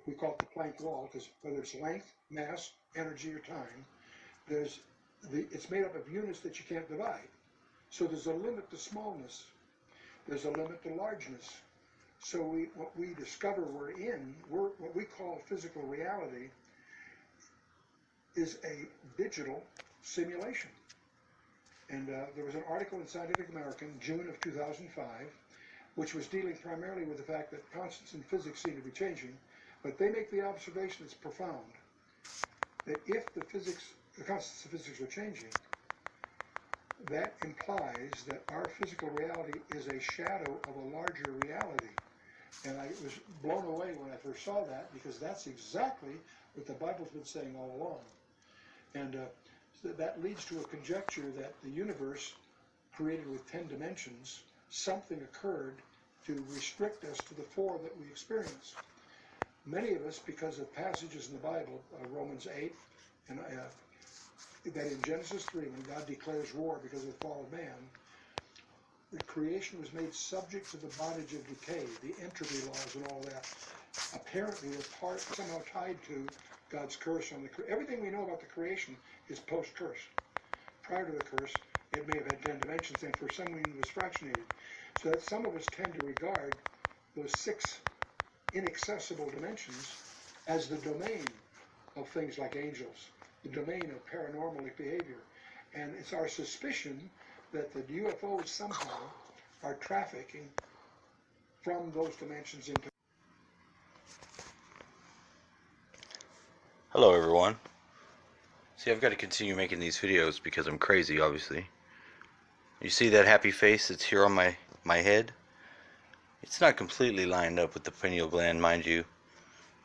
we call it the Planck law, because whether it's length, mass, energy, or time, it's made up of units that you can't divide. So there's a limit to smallness. There's a limit to largeness. So what we discover what we call physical reality, is a digital simulation. And there was an article in Scientific American, June of 2005, which was dealing primarily with the fact that constants in physics seem to be changing, but they make the observation that's profound, that if the constants of physics are changing, that implies that our physical reality is a shadow of a larger reality. And I was blown away when I first saw that, because that's exactly what the Bible's been saying all along. And so that leads to a conjecture that the universe, created with 10 dimensions, something occurred to restrict us to the 4 that we experience. Many of us, because of passages in the Bible, Romans 8, and that in Genesis 3, when God declares war because of the fall of man, the creation was made subject to the bondage of decay, the entropy laws and all that. Apparently, they're somehow tied to God's curse on everything we know about the creation is post-curse. Prior to the curse, it may have had 10 dimensions, and for some reason it was fractionated. So that some of us tend to regard those 6 inaccessible dimensions as the domain of things like angels, the domain of paranormal behavior. And it's our suspicion that the UFOs somehow are trafficking from those dimensions into... Hello everyone. See, I've got to continue making these videos because I'm crazy, obviously. You see that happy face that's here on my head? It's not completely lined up with the pineal gland, mind you.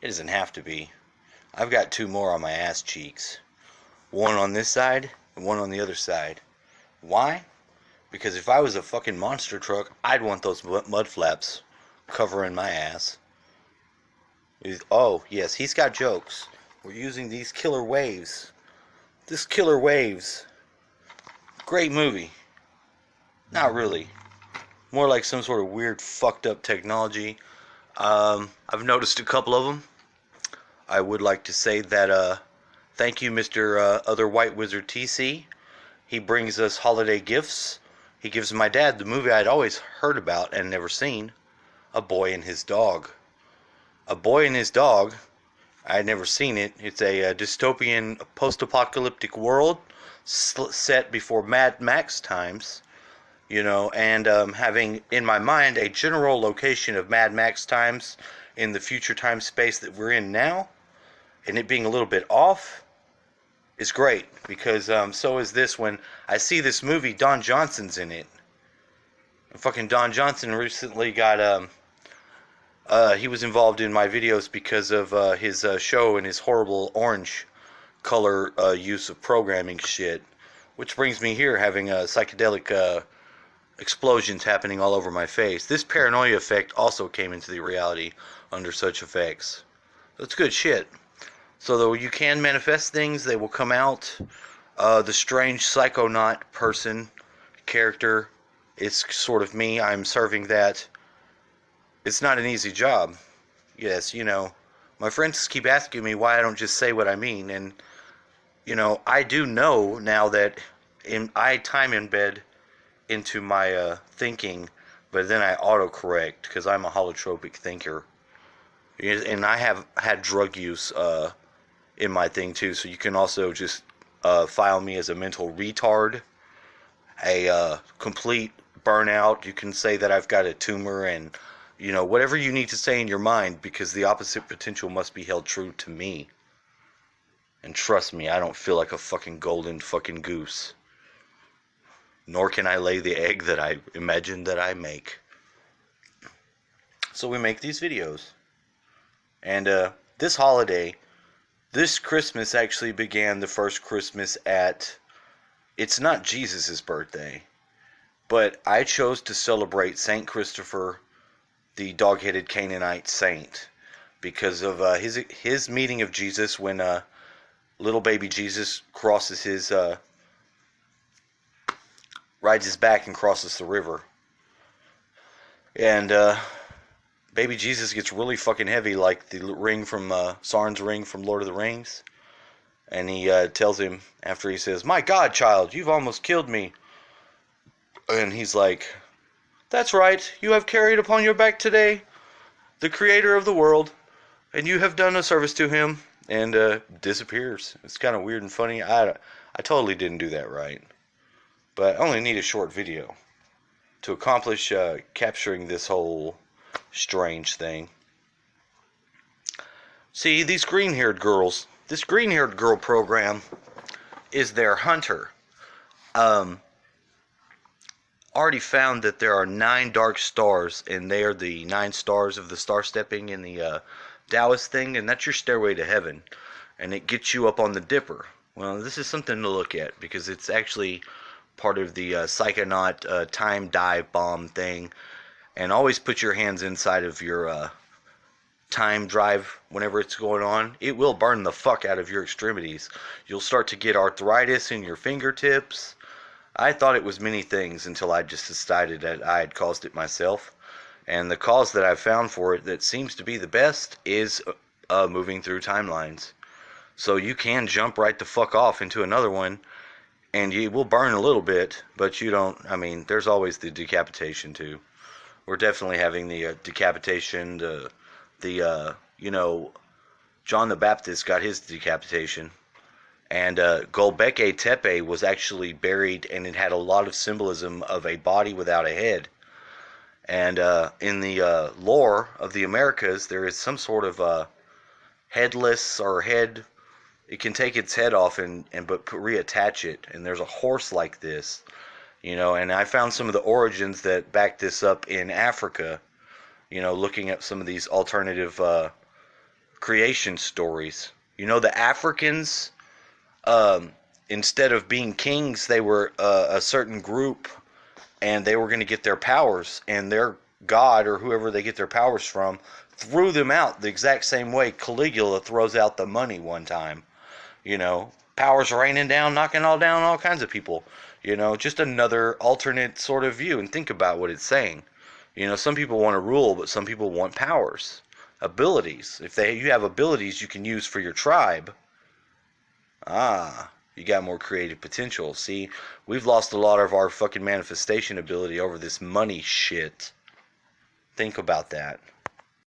It doesn't have to be. I've got 2 more on my ass cheeks. One on this side and one on the other side. Why? Because if I was a fucking monster truck, I'd want those mud flaps covering my ass. Oh, yes, he's got jokes. We're using these killer waves. This Killer Waves. Great movie. Not really. More like some sort of weird fucked up technology. I've noticed a couple of them. I would like to say that thank you, Mr. Other White Wizard TC. He brings us holiday gifts. He gives my dad the movie I'd always heard about and never seen, A Boy and His Dog. A Boy and His Dog, I had never seen it. It's a dystopian post-apocalyptic world set before Mad Max times, you know, and having in my mind a general location of Mad Max times in the future time space that we're in now, and it being a little bit off is great, because so is this. When I see this movie, Don Johnson's in it. And fucking Don Johnson recently got he was involved in my videos because of his show and his horrible orange color use of programming shit, which brings me here having psychedelic explosions happening all over my face. This paranoia effect also came into the reality under such effects. That's good shit. So though you can manifest things, they will come out. The strange psychonaut person character is sort of me. I'm serving that. It's not an easy job. Yes, you know, my friends keep asking me why I don't just say what I mean, and you know, I do know now that I time embed into my thinking, but then I autocorrect because I'm a holotropic thinker, and I have had drug use in my thing too. So you can also just file me as a mental retard, a complete burnout. You can say that I've got a tumor, and you know, whatever you need to say in your mind, because the opposite potential must be held true to me. And trust me, I don't feel like a fucking golden fucking goose. Nor can I lay the egg that I imagine that I make. So we make these videos. And this holiday, this Christmas actually began the first Christmas at, it's not Jesus' birthday, but I chose to celebrate Saint Christopher, the dog-headed Canaanite saint, because of his meeting of Jesus when little baby Jesus crosses his rides his back and crosses the river. And baby Jesus gets really fucking heavy, like the ring from Sauron's ring from Lord of the Rings. And he tells him, after he says, "My God, child, you've almost killed me." And he's like, "That's right, you have carried upon your back today the creator of the world, and you have done a service to him," and disappears. It's kind of weird and funny. I totally didn't do that right. But I only need a short video to accomplish capturing this whole strange thing. See, these green-haired girls, this green-haired girl program is their hunter. Already found that there are 9 dark stars, and they are the 9 stars of the star stepping in the Taoist thing, and that's your stairway to heaven, and it gets you up on the Dipper. Well, this is something to look at, because it's actually part of the Psychonaut time dive bomb thing, and always put your hands inside of your time drive whenever it's going on. It will burn the fuck out of your extremities. You'll start to get arthritis in your fingertips. I thought it was many things until I just decided that I had caused it myself. And the cause that I've found for it that seems to be the best is moving through timelines. So you can jump right the fuck off into another one, and you will burn a little bit, but you don't, I mean, there's always the decapitation too. We're definitely having the decapitation, you know, John the Baptist got his decapitation. And Gobekli Tepe was actually buried, and it had a lot of symbolism of a body without a head. And in the lore of the Americas, there is some sort of headless or head. It can take its head off but reattach it. And there's a horse like this, you know. And I found some of the origins that back this up in Africa. You know, looking at some of these alternative creation stories. You know, the Africans, instead of being kings, they were a certain group, and they were going to get their powers, and their god, or whoever they get their powers from, threw them out the exact same way Caligula throws out the money one time. You know, powers raining down, knocking all down all kinds of people. You know, just another alternate sort of view, and think about what it's saying. You know, some people want to rule, but some people want powers, abilities. If you have abilities you can use for your tribe, you got more creative potential. See, we've lost a lot of our fucking manifestation ability over this money shit. Think about that.